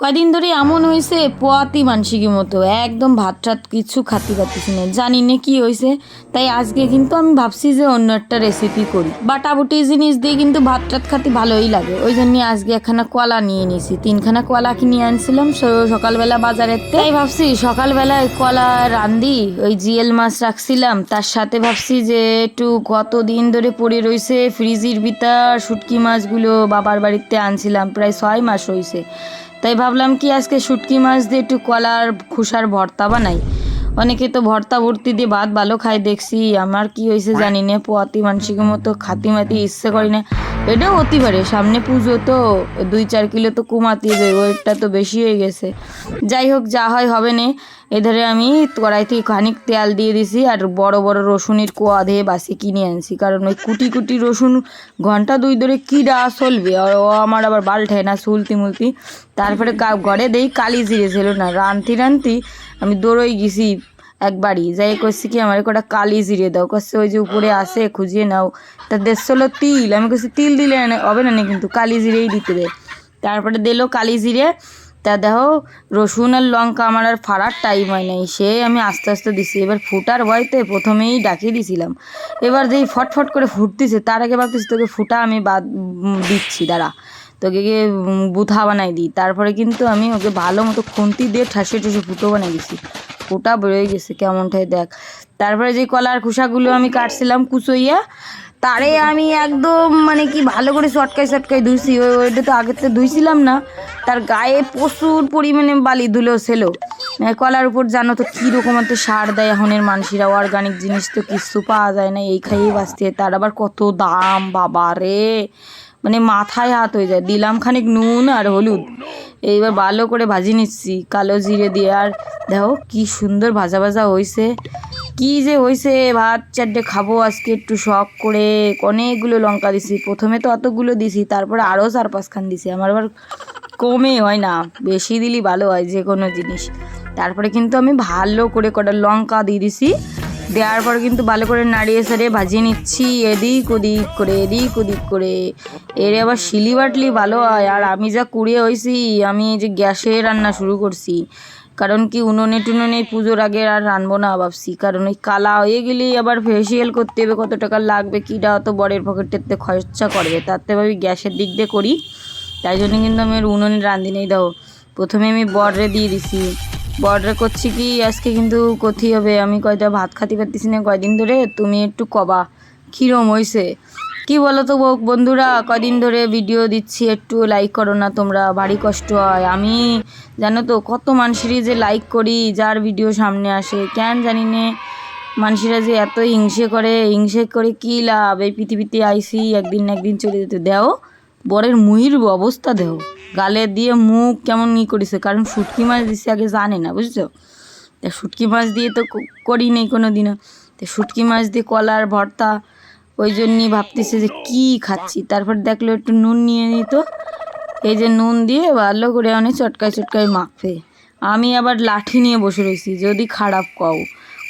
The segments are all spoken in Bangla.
কয়দিন ধরে এমন হয়েছে পোয়াতি মানসিকের মতো একদম ভাত টাত কিছু খাতে পারতেছি না, জানি না কি হয়েছে। তাই আজকে কিন্তু আমি ভাবছি যে অন্য একটা রেসিপি করি। বাটাবুটি জিনিস দিয়ে কিন্তু ভাত টাত খাতে ভালোই লাগে, ওই জন্য আজকে একখানা কলা নিয়ে নিছি। 3খানা কলা কিনে আনছিলাম সকালবেলা বাজারের, তাই ভাবছি সকালবেলায় কলা রান্দি। ওই জিএল মাছ রাখছিলাম, তার সাথে ভাবছি যে একটু কতদিন ধরে পড়ে রয়েছে ফ্রিজের ভিতর শুটকি মাছগুলো বাবার বাড়িতে আনছিলাম, প্রায় 6 মাস হয়েছে। তাই ভাবলাম কি আজকে শুটকি মাছ দিয়ে একটু কলার খোসার ভর্তা বানাই। অনেকে তো ভর্তা ভর্তি দিয়ে ভাত ভালো খায় দেখছি, আমার কি হয়েছে জানি না, পোয়াতি মানসিকের মতো খাতি মাতি ইচ্ছে করি না। এটাও হতে পারে, সামনে পুজো তো, 2-4 কিলো তো কমাতে হবে, ওয়েটটা তো বেশি হয়ে গেছে। যাই হোক, যা হয় হবে না। এধারে আমি কড়াইতে খানিক তেল দিয়ে দিছি, আর বড় বড় রসুনের কোয়া দিয়ে বাসি কিনে আনছি, কারণ ওই কুটি কুটি রসুন ঘন্টা 2 ধরে কিডা চলবে, আর ও আমার আবার বাল্টায় না চুলতি মুলতি। তারপরে ঘরে দেই কালি জিরে ছিল না, রানতি আমি দৌড়ই গেছি একবারই, যাই করছি কি আমার কটা কালি জিরে দাও, করছে ওই যে উপরে আসে খুঁজিয়ে নাও। তা দেখছিল তিল, আমি করছি তিল দিলে হবে না, কিন্তু কালি জিরেই দিতে দেয়। তারপরে দিল কালি জিরে। তা দেখো রসুন আর লঙ্কা আমার আর ফাড়ার টাইম হয় নাই, সে আমি আস্তে আস্তে দিছি। এবার ফুটার ভয়তে প্রথমেই ডাকিয়ে দিছিলাম, এবার যেই ফটফট করে ফুটতেছে তার আগে ভাবতেছি তোকে ফুটা আমি দিচ্ছি, দাঁড়া তোকে গিয়ে বুথা বানাই দিই। তারপরে কিন্তু আমি ওকে ভালো মতো খুন্তি দিয়ে ঠাসে ঠাসে ফুটো বানাই দিছি, ফুটা বেরোয় গেছে কেমনটাই দেখ। তারপরে যে কলার খোসাগুলো আমি কাটছিলাম কুচইয়া, তারে আমি একদম মানে কি ভালো করে চটকাই ধুইছি। ওইটা তো আগের তো ধুইছিলাম না, তার গায়ে প্রচুর পরিমাণে বালি ধুলো ছিল। কলার উপর জানো তো কীরকম একটা সার দেয় এখনের মানুষেরা, অর্গানিক জিনিস তো কিছু পাওয়া যায় না, এই খাইয়েই বাঁচতে। তার আবার কত দাম বাবা রে, মানে মাথায় হাত হয়ে যায়। দিলাম খানিক নুন আর হলুদ, এইবার ভালো করে ভাজি নিচ্ছি কালো জিরে দিয়ে। আর দেখো কি সুন্দর ভাজা ভাজা হয়েছে, কি যে হয়েছে। ভাত 4টে খাবো আজকে একটু শখ করে। অনেকগুলো লঙ্কা দিছি, প্রথমে তো অতগুলো দিছি, তারপরে আরও 4-5 খান দিছি। আমার আবার কমে হয় না, বেশি দিলে ভালো হয় যে কোনো জিনিস। তারপরে কিন্তু আমি ভালো করে কটা লঙ্কা দিয়ে দিছি, দেওয়ার পর কিন্তু ভালো করে নাড়িয়ে সাড়িয়ে ভাজিয়ে নিচ্ছি এদিক ওদিক করে। এর আবার শিলি বাটলি ভালো হয়। আর আমি যা কুড়িয়ে হয়েছি, আমি যে গ্যাসে রান্না শুরু করছি, কারণ কি উনুনে টুনুনে পুজোর আগে আর রানবো না ভাবছি, কারণ ওই কালা হয়ে গেলেই আবার ফেসিয়াল করতে হবে, কত টাকা লাগবে, কিটা অত বরের পকেটেতে খরচা করবে, তাতে ভাবি গ্যাসের দিক দিয়ে করি। তাই জন্য কিন্তু আমি উনুনে রাঁধি নেই। দাও প্রথমে আমি বড়রে দিয়ে দিছি, বড়রে করছি কি আজকে কিন্তু কথি হবে, আমি কয়টা ভাত খাতে পারতেছি না কয়দিন ধরে, তুমি একটু কবা কীরম হয়েছে। কি বলো তো বন্ধুরা, কদিন ধরে ভিডিও দিচ্ছি, একটু লাইক করো না তোমরা, ভারী কষ্ট হয়। আমি জানো তো কত মানুষেরই যে লাইক করি, যার ভিডিও সামনে আসে, কেন জানি না মানুষেরা যে এত হিংসে করে কী লাভ। এই পৃথিবীতে আইসি একদিন না একদিন চলে যেতে। দেও বরের মুহির অবস্থা দেও, গালে দিয়ে মুখ কেমন করেছে, কারণ শুটকি মাছ দিচ্ছে আগে জানে না, বুঝছো। তা শুটকি মাছ দিয়ে তো করি নেই কোনো দিনও, তো শুটকি মাছ দিয়ে কলার ভর্তা, ওই জন্যই ভাবতেছে যে কী খাচ্ছি। তারপর দেখলো একটু নুন নিয়ে নিত, এই যে নুন দিয়ে ভালো করে অনেক চটকায় মাখবে। আমি আবার লাঠি নিয়ে বসে রয়েছি, যদি খারাপ কও।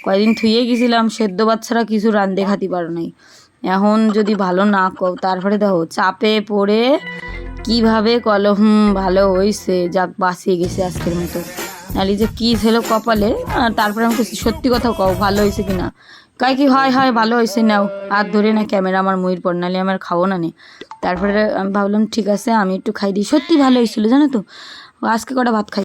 কয়দিন থুয়ে গেছিলাম, সেদ্ধ বাচ্চারা কিছু রান্ধে খাতি পারো নাই, এখন যদি ভালো না কও। তারপরে দেখো চাপে পড়ে কিভাবে কলম ভালো হয়েছে, যাক বাঁচিয়ে গেছে আজকের মতো, নাহলে যে কী ছিল কপালে। তারপরে আমি সত্যি কথা কও ভালো হয়েছে কিনা, কয় কি হয় ভালো হয়েছে, নাও আর ধরে না ক্যামেরা আমার মুহির পর, নাহলে আমার খাবো না নে। তারপরে আমি ভাবলাম ঠিক আছে আমি একটু খাই দিই, সত্যি ভালো হয়েছিল জানো তো, আজকে কটা ভাত খাই।